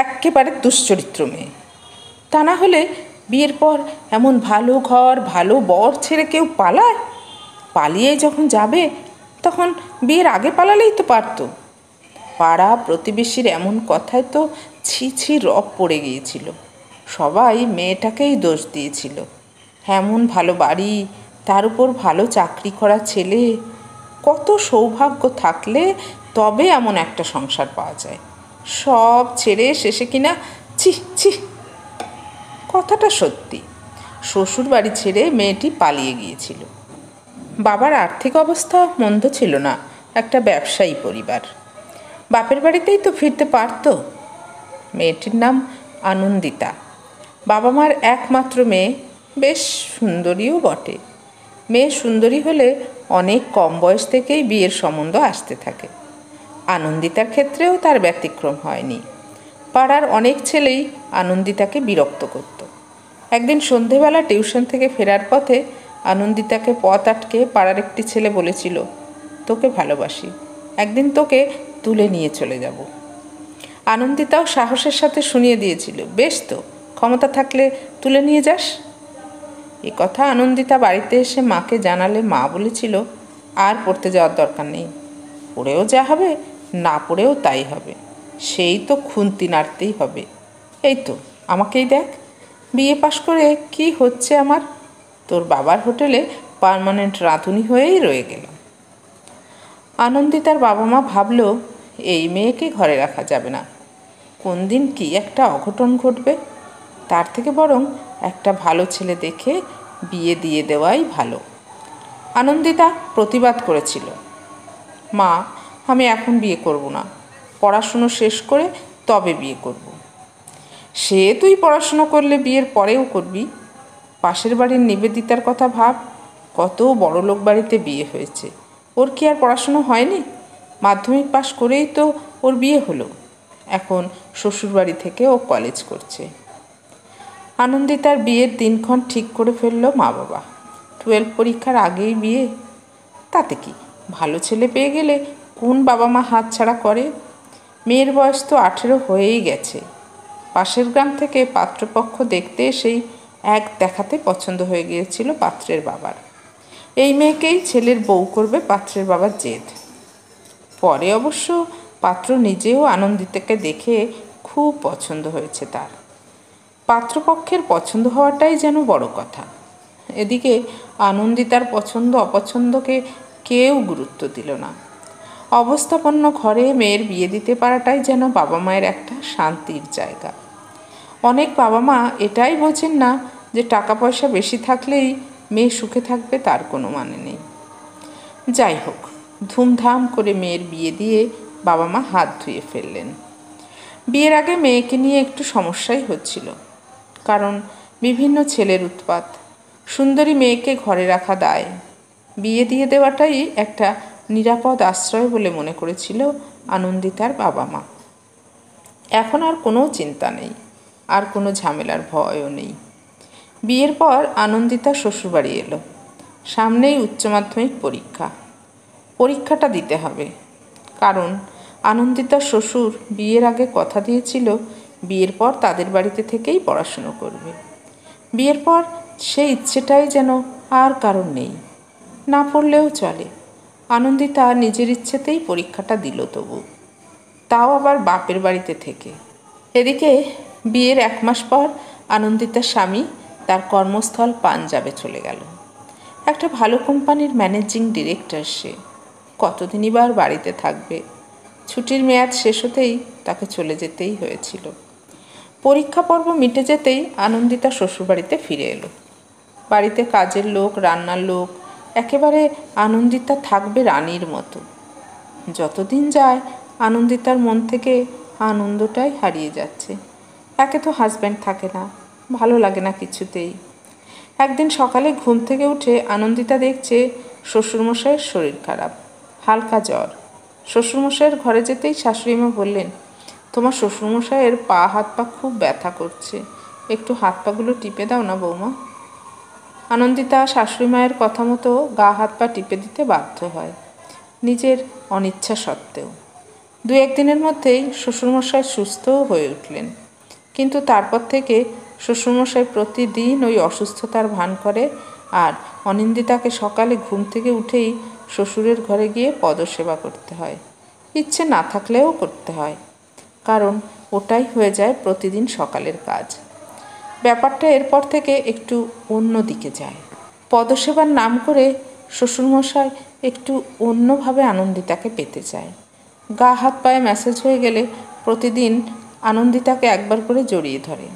এক্কেবারে দুশ্চরিত্র মেয়ে। তা না হলে বিয়ের পর এমন ভালো ঘর ভালো বর ছেড়ে কেউ পালায়? পালিয়ে যখন যাবে তখন বিয়ের আগে পালালেই তো পারত। পাড়া প্রতিবেশীর এমন কথায় তো ছি ছি রব পড়ে গিয়েছিল। সবাই মেয়েটাকেই দোষ দিয়েছিল। এমন ভালো বাড়ি, তার উপর ভালো চাকরি করা ছেলে, কত সৌভাগ্য থাকলে তবে এমন একটা সংসার পাওয়া যায়। সব ছেড়ে শেষে কিনা ছি ছি। কথাটা সত্যি। শ্বশুর বাড়ি ছেড়ে মেয়েটি পালিয়ে গিয়েছিল। বাবার আর্থিক অবস্থা মন্দ ছিল না, একটা ব্যবসায়ী পরিবার। বাপের বাড়িতেই তো ফিরতে পারত। মেয়েটির নাম আনন্দিতা, বাবা মার একমাত্র মেয়ে, বেশ সুন্দরীও বটে। মেয়ে সুন্দরী হলে অনেক কম বয়স থেকেই বিয়ের সম্বন্ধ আসতে থাকে। আনন্দিতার ক্ষেত্রেও তার ব্যতিক্রম হয়নি। পাড়ার অনেক ছেলেই আনন্দিতাকে বিরক্ত করত। একদিন সন্ধেবেলা টিউশন থেকে ফেরার পথে আনন্দিতাকে পথ আটকে পাড়ার একটি ছেলে বলেছিল, তোকে ভালোবাসি, একদিন তোকে তুলে নিয়ে চলে যাব। আনন্দিতাও সাহসের সাথে শুনিয়ে দিয়েছিল, বেশ তো, ক্ষমতা থাকলে তুলে নিয়ে যাস। এ কথা আনন্দিতা বাড়িতে এসে মাকে জানালে মা বলেছিল, আর পড়তে যাওয়ার দরকার নেই, পড়েও যা হবে, না পড়েও তাই হবে, সেই তো খুন্তি নাড়তেই হবে। এই তো আমাকেই দেখ, বিএ পাশ করে কি হচ্ছে আমার, তোর বাবার হোটেলে পার্মানেন্ট রাঁধুনি হয়েই রয়ে গেলাম। আনন্দিতার বাবা মা ভাবল, এই মেয়েকে ঘরে রাখা যাবে না, কোন দিন কি একটা অঘটন ঘটবে, তার থেকে বরং একটা ভালো ছেলে দেখে বিয়ে দিয়ে দেওয়াই ভালো। আনন্দিতা প্রতিবাদ করেছিল, মা আমি এখন বিয়ে করব না, পড়াশুনো শেষ করে তবে বিয়ে করব। সে তুই পড়াশুনো করলে বিয়ের পরেও করবি, পাশের বাড়ির নিবেদিতার কথা ভাব, কত বড়লোক বাড়িতে বিয়ে হয়েছে, ওর কি আর পড়াশুনো হয়নি? মাধ্যমিক পাশ করেই তো ওর বিয়ে হলো, এখন শ্বশুরবাড়ি থেকে ও কলেজ করছে। আনন্দিতার বিয়ের দিনক্ষণ ঠিক করে ফেলল মা বাবা। 12 পরীক্ষার আগেই বিয়ে, তাতে কি, ভালো ছেলে পেয়ে গেলে কোন বাবা মা হাত ছাড়া করে? মেয়ের বয়স তো 18 হয়েই গেছে। পাশের গ্রাম থেকে পাত্রপক্ষ দেখতে এসেই এক দেখাতে পছন্দ হয়ে গিয়েছিল পাত্রের বাবার। এই মেয়েকেই ছেলের বউ করবে পাত্রের বাবার জেদ। পরে অবশ্য পাত্র নিজেও আনন্দিতাকে দেখে খুব পছন্দ হয়েছে তার। পাত্রপক্ষের পছন্দ হওয়াটাই যেন বড় কথা। এদিকে আনন্দিতার পছন্দ অপছন্দকে কেউ গুরুত্ব দিল না। অবস্থাপন্ন ঘরে মেয়ের বিয়ে দিতে পারাটাই যেন বাবা মায়ের একটা শান্তির জায়গা। অনেক বাবা মা এটাই বোঝেন না যে টাকা পয়সা বেশি থাকলেই মেয়ে সুখে থাকবে তার কোনো মানে নেই। যাই হোক, ধুমধাম করে মেয়ের বিয়ে দিয়ে বাবা মা হাত ধুয়ে ফেললেন। বিয়ের আগে মেয়েকে নিয়ে একটু সমস্যাই হচ্ছিল, কারণ বিভিন্ন ছেলের উৎপাত। সুন্দরী মেয়েকে ঘরে রাখা দায়, বিয়ে দিয়ে দেওয়াটাই একটা নিরাপদ আশ্রয় বলে মনে করেছিল আনন্দিতার বাবা মা। এখন আর কোনো চিন্তা নেই, আর কোনো ঝামেলার ভয়ও নেই। বিয়ের পর আনন্দিতা শ্বশুরবাড়ি এলো। সামনেই উচ্চ মাধ্যমিক পরীক্ষা। পরীক্ষাটা দিতে হবে, কারণ আনন্দিতার শ্বশুর বিয়ের আগে কথা দিয়েছিল বিয়ের পর তাদের বাড়িতে থেকেই পড়াশুনো করবে। বিয়ের পর সেই ইচ্ছেটাই যেন আর কারণ নেই, না পড়লেও চলে। আনন্দিতা নিজের ইচ্ছেতেই পরীক্ষাটা দিল, তবু তাও আবার বাপের বাড়িতে থেকে। এদিকে বিয়ের 1 মাস পর আনন্দিতার স্বামী তার কর্মস্থল পাঞ্জাবে চলে গেল। একটা ভালো কোম্পানির ম্যানেজিং ডিরেক্টর সে, কতদিনই বা বাড়িতে থাকবে। ছুটির মেয়াদ শেষ হতেই তাকে চলে যেতেই হয়েছিল। পরীক্ষা পর্ব মিটে যেতেই আনন্দিতা শ্বশুরবাড়িতে ফিরে এলো। বাড়িতে কাজের লোক, রান্নার লোক, একেবারে আনন্দিতা থাকবে রানীর মতো। যতদিন যায় আনন্দিতার মন থেকে আনন্দটাই হারিয়ে যাচ্ছে। একে তো হাজব্যান্ড থাকে না, ভালো লাগে না কিছুতেই। একদিন সকালে ঘুম থেকে উঠে আনন্দিতা দেখছে শ্বশুরমশাইয়ের শরীর খারাপ, হালকা জ্বর। শ্বশুরমশাইয়ের ঘরে যেতেই শাশুড়িমা বললেন, তোমার শ্বশুরমশাইয়ের পা হাত পা খুব ব্যথা করছে, একটু হাত পাগুলো টিপে দাও না বৌমা। আনন্দিতা শাশুড়ি মায়ের কথা মতো গা হাত পা টিপে দিতে বাধ্য হয়, নিজের অনিচ্ছা সত্ত্বেও। একদিনের মধ্যেই শ্বশুরমশাই সুস্থও হয়ে উঠলেন, কিন্তু তারপর থেকে শ্বশুরমশাই প্রতিদিন ওই অসুস্থতার ভান করে, আর অনিন্দিতাকে সকালে ঘুম থেকে উঠেই শ্বশুরের ঘরে গিয়ে পদসেবা করতে হয়। ইচ্ছে না থাকলেও করতে হয়, কারণ ওটাই হয়ে যায় প্রতিদিন সকালের কাজ। ব্যাপারটা এরপর থেকে একটু অন্য দিকে যায়। পদসেবার নাম করে শ্বশুরমশাই একটু অন্যভাবে আনন্দিতাকে পেতে চায়। গা হাত পায়ে ম্যাসেজ হয়ে গেলে প্রতিদিন আনন্দিতাকে একবার করে জড়িয়ে ধরে।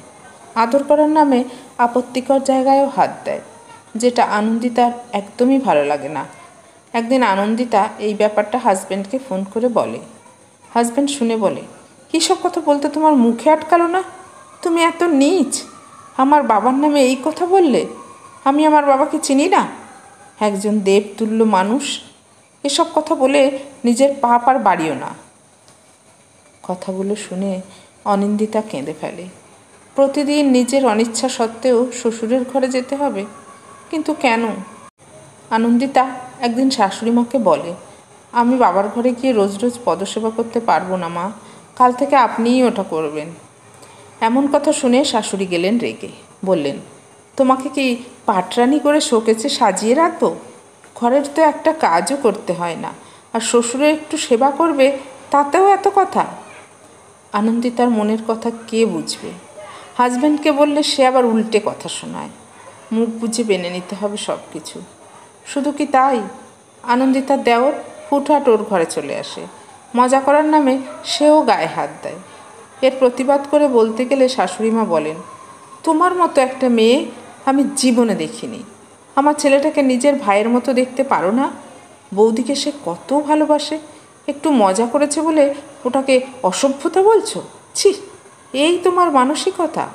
আদর করার নামে আপত্তিকর জায়গায়ও হাত দেয়, যেটা আনন্দিতার একদমই ভালো লাগে না। একদিন আনন্দিতা এই ব্যাপারটা হাজব্যান্ডকে ফোন করে বলে। হাজব্যান্ড শুনে বলে, কী সব কথা বলতে তোমার মুখে আটকালো না? তুমি এত নীচ, আমার বাবার নামে এই কথা বললে? আমি আমার বাবাকে চিনি না, একজন দেবতুল্য মানুষ। এসব কথা বলে নিজের পাপ আর বাড়িও না। কথাগুলো শুনে অনিন্দিতা কেঁদে ফেলে। প্রতিদিন নিজের অনিচ্ছা সত্ত্বেও শ্বশুরের ঘরে যেতে হবে, কিন্তু কেন? আনন্দিতা একদিন শাশুড়িমাকে বলে, আমি বাবার ঘরে গিয়ে রোজ রোজ পদসেবা করতে পারবো না মা, কাল থেকে আপনিই ওটা করবেন। এমন কথা শুনে শাশুড়ি গেলেন রেগে, বললেন, তোমাকে কি পাটরানি করে শোকেসে সাজিয়ে রাখবো? ঘরের তো একটা কাজও করতে হয় না, আর শ্বশুরের একটু সেবা করবে, তাতেও এত কথা? আনন্দিতার মনের কথা কে বুঝবে? হাজব্যান্ডকে বললে সে আবার উল্টে কথা শোনায়। মুখ বুঝে মেনে নিতে হবে সব কিছু। শুধু কি তাই, আনন্দিতার দেওর হুটহাট ওর ঘরে চলে আসে। মজা করার নামে সেও গায়ে হাত দেয়। এর প্রতিবাদ করে বলতে গেলে শাশুড়িমা বলেন, তোমার মতো একটা মেয়ে আমি জীবনে দেখিনি। আমার ছেলেটাকে নিজের ভাইয়ের মতো দেখতে পারো না? বৌদিকে সে কত ভালোবাসে, একটু মজা করেছে বলে ওটাকে অসভ্যতা বলছো? ছি, এই তোমার মানসিকতা?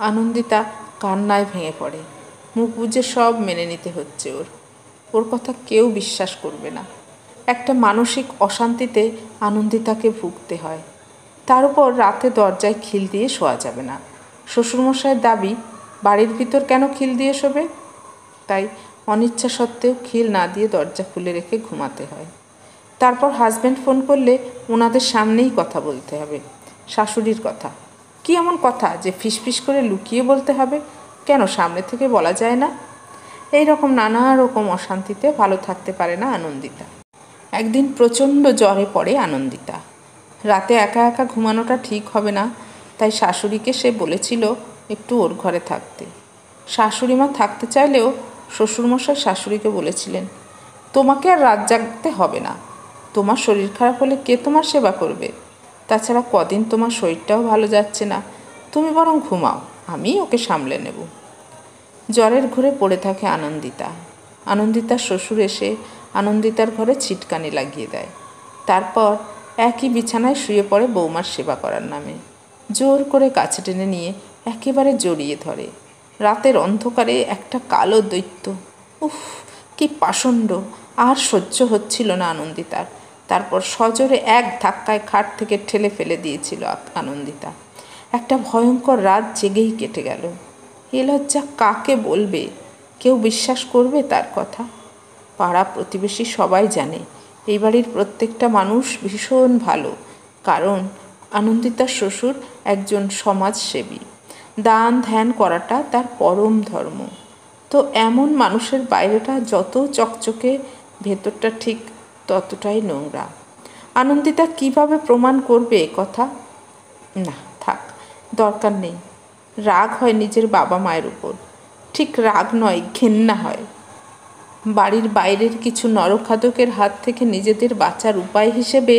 আনন্দিতা কান্নায় ভেঙে পড়ে। মুখ বুজে সব মেনে নিতে হচ্ছে ওর কথা কেউ বিশ্বাস করবে না। একটা মানসিক অশান্তিতে আনন্দিতাকে ভুগতে হয়। তার উপর রাতে দরজায় খিল দিয়ে শোয়া যাবে না। শ্বশুরমশাইয়ের দাবি, বাড়ির ভিতর কেন খিল দিয়ে শোবে? তাই অনিচ্ছা সত্ত্বেও খিল না দিয়ে দরজা খুলে রেখে ঘুমাতে হয়। তারপর হাজব্যান্ড ফোন করলে ওনাদের সামনেই কথা বলতে হবে। শাশুড়ির কথা, কি এমন কথা যে ফিসফিস করে লুকিয়ে বলতে হবে? কেন সামনে থেকে বলা যায় না? এই রকম নানা রকম অশান্তিতে ভালো থাকতে পারে না আনন্দিতা। একদিন প্রচণ্ড জ্বরে পড়ে আনন্দিতা। রাতে একা একা ঘুমানোটা ঠিক হবে না, তাই শাশুড়িকে সে বলেছিল একটু ওর ঘরে থাকতে। শাশুড়িমা থাকতে চাইলেও শ্বশুরমশাই শাশুড়িকে বলেছিলেন, তোমাকে আর রাত জাগতে হবে না, তোমার শরীর খারাপ হলে কে তোমার সেবা করবে? তাছাড়া কদিন তোমার শরীরটাও ভালো যাচ্ছে না, তুমি বরং ঘুমাও, আমি ওকে সামলে নেব। জ্বরের ঘরে পড়ে থাকে আনন্দিতা। আনন্দিতার শ্বশুর এসে আনন্দিতার ঘরে ছিটকানি লাগিয়ে দেয়। তারপর একই বিছানায় শুয়ে পড়ে বৌমার সেবা করার নামে। জোর করে কাছে টেনে নিয়ে একেবারে জড়িয়ে ধরে। রাতের অন্ধকারে একটা কালো দৈত্য। উফ, কি পাষণ্ড! আর সহ্য হচ্ছিল না আনন্দিতার। তারপর সজোরে এক ধাক্কায় খাট থেকে ঠেলে ফেলে দিয়েছিল আনন্দিতা। একটা ভয়ঙ্কর রাত জেগেই কেটে গেল। এ লজ্জা কাকে বলবে? কেউ বিশ্বাস করবে তার কথা? পাড়া প্রতিবেশী সবাই জানে এই বাড়ির প্রত্যেকটা মানুষ ভীষণ ভালো, কারণ আনন্দিতার শ্বশুর একজন সমাজসেবী। দান ধ্যান করাটা তার পরম ধর্ম। তো এমন মানুষের বাইরেটা যত চকচকে, ভেতরটা ঠিক ততটাই নোংরা। আনন্দিতা কিভাবে প্রমাণ করবে এ কথা? না, থাক, দরকার নেই। রাগ হয় নিজের বাবা মায়ের উপর, ঠিক রাগ নয়, ঘেন্না হয়। বাড়ির বাইরের কিছু নরখাদকের হাত থেকে নিজেদের বাঁচার উপায় হিসেবে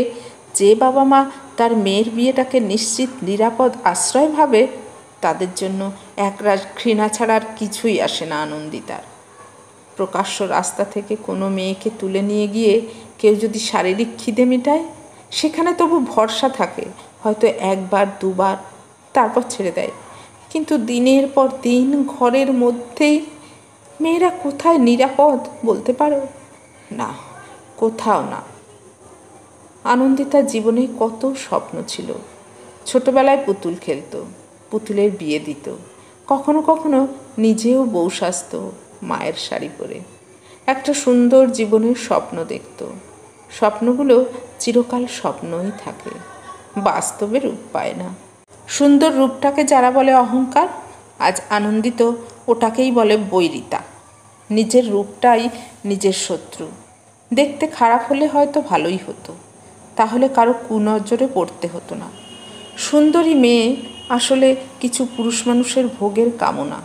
যে বাবা মা তার মেয়ের বিয়েটাকে নিশ্চিত নিরাপদ আশ্রয় ভাবে, তাদের জন্য একরাশ ঘৃণা ছাড়া আর কিছুই আসে না আনন্দিতার। প্রকাশ্য রাস্তা থেকে কোনো মেয়েকে তুলে নিয়ে গিয়ে কেউ যদি শারীরিক খিদে মেটায়, সেখানে তবু ভরসা থাকে, হয়তো একবার দুবার, তারপর ছেড়ে দেয়। কিন্তু দিনের পর দিন ঘরের মধ্যেই মেয়েরা কোথায় নিরাপদ বলতে পারো? না, কোথাও না। আনন্দিতার জীবনে কত স্বপ্ন ছিল। ছোটবেলায় পুতুল খেলতো, পুতুলের বিয়ে দিত, কখনো কখনো নিজেও বউ সাজত মায়ের শাড়ি পরে। একটা সুন্দর জীবনের স্বপ্ন দেখত। স্বপ্নগুলো চিরকাল স্বপ্নই থাকে, বাস্তবে রূপ পায় না। সুন্দর রূপটাকে যারা বলে অহংকার, আজ আনন্দিত ওটাকেই বলে বৈরিতা। নিজের রূপটাই নিজের শত্রু। দেখতে খারাপ হলে হয়তো ভালোই হতো, তাহলে কারো কুনজরে পড়তে হতো না। সুন্দরী মেয়ে আসলে কিছু পুরুষ মানুষের ভোগের কামনা।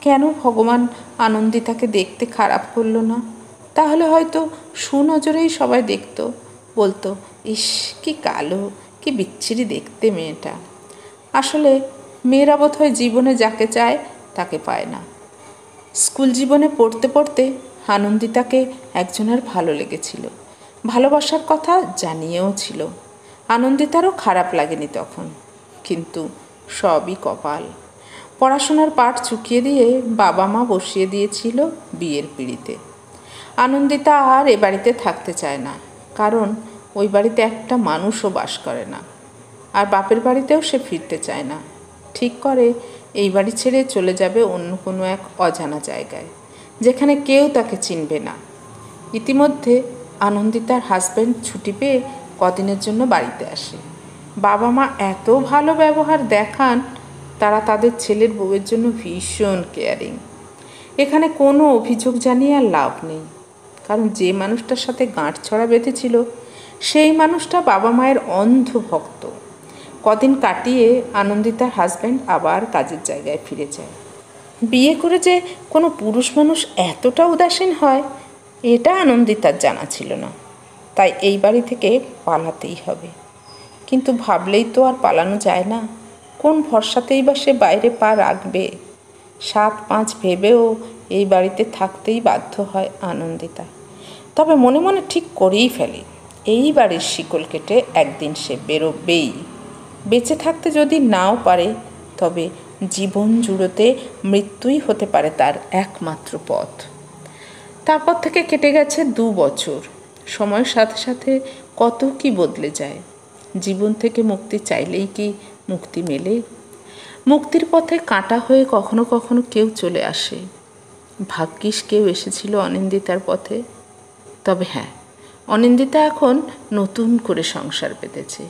কেন ভগবান আনন্দিতাকে দেখতে খারাপ করলো না? তাহলে হয়তো সুনজরেই সবাই দেখতো, বলতো, ইস কি কালো, কি বিচ্ছিরি দেখতে মেয়েটা। আসলে মেয়েরা বোধহয় জীবনে যাকে চায় তাকে পায় না। স্কুল জীবনে পড়তে পড়তে আনন্দিতাকে একজনের ভালো লেগেছিল, ভালোবাসার কথা জানিয়েও ছিল। আনন্দিতারও খারাপ লাগেনি তখন, কিন্তু সবই কপাল। পড়াশোনার পাঠ চুকিয়ে দিয়ে বাবা মা বসিয়ে দিয়েছিল বিয়ের পিঁড়িতে। আনন্দিতা আর এ বাড়িতে থাকতে চায় না, কারণ ওই বাড়িতে একটা মানুষও বাস করে না, আর বাপের বাড়িতেও সে ফিরতে চায় না। ঠিক করে এই বাড়ি ছেড়ে চলে যাবে অন্য কোনো এক অজানা জায়গায়, যেখানে কেউ তাকে চিনবে না। ইতিমধ্যে আনন্দিতার হাজব্যান্ড ছুটি পেয়ে কদিনের জন্য বাড়িতে আসে। বাবা মা এত ভালো ব্যবহার দেখান, তারা তাদের ছেলের বউয়ের জন্য ভীষণ কেয়ারিং। এখানে কোনো অভিযোগ জানিয়ে আর লাভ নেই, কারণ যে মানুষটার সাথে গাঁটছড়া বেঁধেছিল সেই মানুষটা বাবা মায়ের অন্ধ ভক্ত। কদিন কাটিয়ে আনন্দিতার হাজব্যান্ড আবার কাজের জায়গায় ফিরে যায়। বিয়ে করে যে কোনো পুরুষ মানুষ এতটা উদাসীন হয়, এটা আনন্দিতার জানা ছিল না। তাই এই বাড়ি থেকে পালাতেই হবে। কিন্তু ভাবলেই তো আর পালানো যায় না। কোন ভরসাতেই বা সে বাইরে পা রাখবে? 7-5 ভেবেও এই বাড়িতে থাকতেই বাধ্য হয় আনন্দিতা। তবে মনে মনে ঠিক করেই ফেলে, এই বাড়ির শিকল কেটে একদিন সে বেরোবেই। বেঁচে থাকতে যদি নাও পারে, তবে জীবন জুড়োতে মৃত্যুই হতে পারে তার একমাত্র পথ। তারপর থেকে কেটে গেছে 2 বছর। সময়ের সাথে সাথে কত কি বদলে যায়। জীবন থেকে মুক্তি চাইলেই কি মুক্তি মেলে? মুক্তির পথে কাঁটা হয়ে কখনো কখনো কেউ চলে আসে। ভাগ্যিস কেউ এসেছিল অনিন্দিতার পথে। তবে হ্যাঁ, অনিন্দিতা এখন নতুন করে সংসার পেতেছে।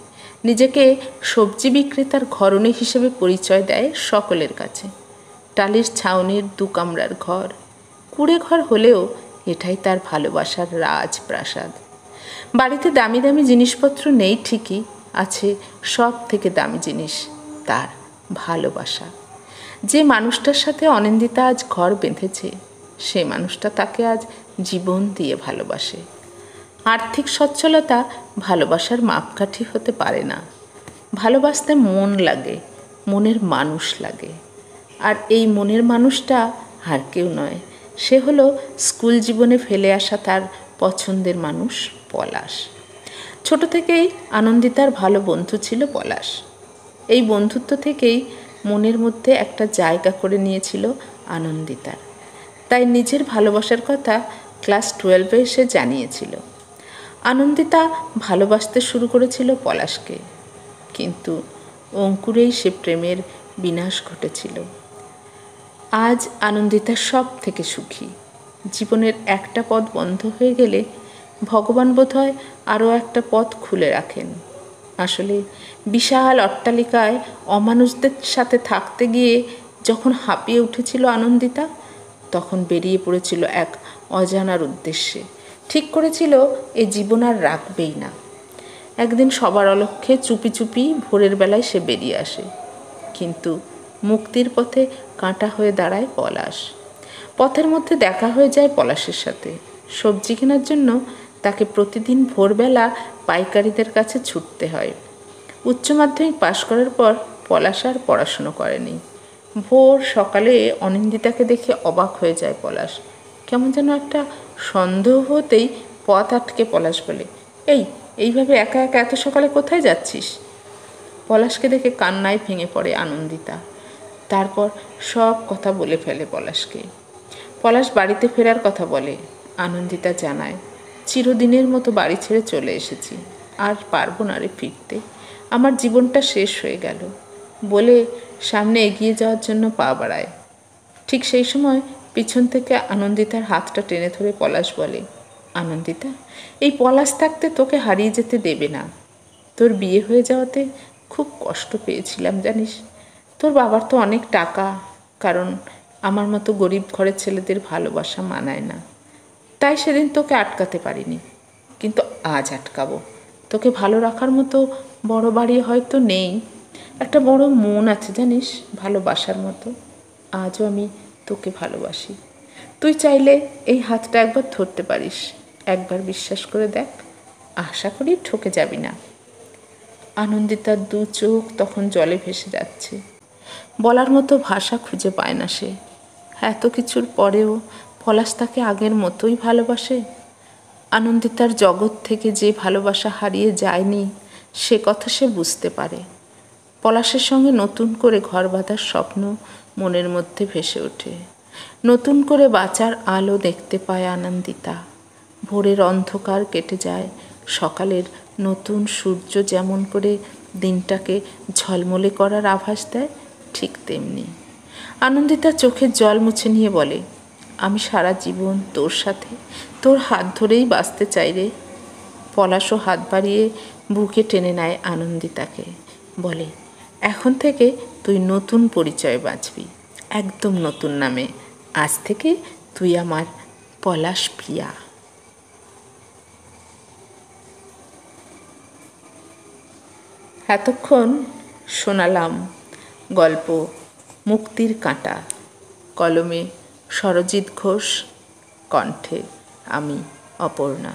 নিজেকে সবজি বিক্রেতার ঘরণী হিসেবে পরিচয় দেয় সকলের কাছে। টালির ছাউনির 2 কামরার ঘর, কুঁড়ে ঘর হলেও এটাই তার ভালোবাসার রাজপ্রাসাদ। বাড়িতে দামি দামি জিনিসপত্র নেই ঠিকই, আছে সব থেকে দামি জিনিস, তার ভালোবাসা। যে মানুষটার সাথে অনিন্দিতা আজ ঘর বেঁধেছে, সে মানুষটা তাকে আজ জীবন দিয়ে ভালোবাসে। আর্থিক সচ্ছলতা ভালোবাসার মাপকাঠি হতে পারে না। ভালোবাসতে মন লাগে, মনের মানুষ লাগে। আর এই মনের মানুষটা আর কেউ নয়, সে হলো স্কুল জীবনে ফেলে আসা তার পছন্দের মানুষ পলাশ। ছোট থেকেই আনন্দিতার ভালো বন্ধু ছিল পলাশ। এই বন্ধুত্ব থেকেই মনের মধ্যে একটা জায়গা করে নিয়েছিল আনন্দিতার। তাই নিজের ভালোবাসার কথা ক্লাস 12-এ এসে জানিয়েছিল। আনন্দিতা ভালোবাসতে শুরু করেছিল পলাশকে, কিন্তু অঙ্কুরেই সে প্রেমের বিনাশ ঘটেছিল। আজ আনন্দিতা সব থেকে সুখী। জীবনের একটা পথ বন্ধ হয়ে গেলে ভগবান বোধহয় আরও একটা পথ খুলে রাখেন। আসলে বিশাল অট্টালিকায় অমানুষদের সাথে থাকতে গিয়ে যখন হাঁপিয়ে উঠেছিল আনন্দিতা, তখন বেরিয়ে পড়েছিল এক অজানার উদ্দেশ্যে। ঠিক করেছিল এ জীবন আর রাখবেই না। একদিন সবার অলক্ষ্যে চুপি চুপি ভোরের বেলায় সে বেরিয়ে আসে, কিন্তু মুক্তির পথে কাঁটা হয়ে দাঁড়ায় পলাশ। পথের মধ্যে দেখা হয়ে যায় পলাশের সাথে। সবজি কেনার জন্য তাকে প্রতিদিন ভোরবেলা পাইকারিদের কাছে ছুটতে হয়। উচ্চ মাধ্যমিক পাশ করার পর পলাশ আর পড়াশুনো করেনি। ভোর সকালে অনিন্দিতাকে দেখে অবাক হয়ে যায় পলাশ। কেমন যেন একটা সন্দেহ হতেই পথ আটকে পলাশ বলে, এইভাবে একা একা এত সকালে কোথায় যাচ্ছিস? পলাশকে দেখে কান্নায় ভেঙে পড়ে আনন্দিতা। তারপর সব কথা বলে ফেলে পলাশকে। পলাশ বাড়িতে ফেরার কথা বলে। আনন্দিতা জানায়, চিরদিনের মতো বাড়ি ছেড়ে চলে এসেছি, আর পারবো না রে ফিরতে, আমার জীবনটা শেষ হয়ে গেল বলে সামনে এগিয়ে যাওয়ার জন্য পা বাড়ায়। ঠিক সেই সময় পিছন থেকে আনন্দিতার হাতটা টেনে ধরে পলাশ বলে, আনন্দিতা, এই পলাশ থাকতে তোকে হারিয়ে যেতে দেবে না। তোর বিয়ে হয়ে যাওয়াতে খুব কষ্ট পেয়েছিলাম জানিস। তোর বাবার তো অনেক টাকা, কারণ আমার মতো গরিব ঘরের ছেলেদের ভালোবাসা মানায় না, তাই সেদিন তোকে আটকাতে পারিনি, কিন্তু আজ আটকাবো। তোকে ভালো রাখার মতো বড় বাড়ি হয়তো নেই, একটা বড় মন আছে জানিস, ভালোবাসার মতো। আজও আমি তোকে ভালোবাসি। তুই চাইলে এই হাতটা একবার ধরতে পারিস, একবার বিশ্বাস করে দেখ, আশা করি ঠকে যাবি না। আনন্দিতার দু চোখ তখন জলে ভেসে যাচ্ছে, বলার মতো ভাষা খুঁজে পায় না সে। এত কিছুর পরেও পলাশ তাকে আগের মতোই ভালোবাসে। আনন্দিতার জগৎ থেকে যে ভালোবাসা হারিয়ে যায়নি সে কথা সে বুঝতে পারে। পলাশের সঙ্গে নতুন করে ঘর বাঁধার স্বপ্ন মনের মধ্যে ভেসে ওঠে। নতুন করে বাঁচার আলো দেখতে পায় আনন্দিতা। ভোরের অন্ধকার কেটে যায়, সকালের নতুন সূর্য যেমন করে দিনটাকে ঝলমলে করার আভাস দেয়, ঠিক তেমনি আনন্দিতা চোখের জল মুছে নিয়ে বলে, আমি সারা জীবন তোর সাথে, তোর হাত ধরেই বাঁচতে চাই রে। পলাশও হাত বাড়িয়ে বুকে টেনে নেয় আনন্দিতাকে, বলে, এখন থেকে তুই নতুন পরিচয় বাঁচবি, একদম নতুন নামে। আজ থেকে তুই আমার পলাশ প্রিয়া। এতক্ষণ শোনালাম গল্প মুক্তির কাঁটা, কলমে সরজিৎ ঘোষ, কণ্ঠে আমি অপর্ণা।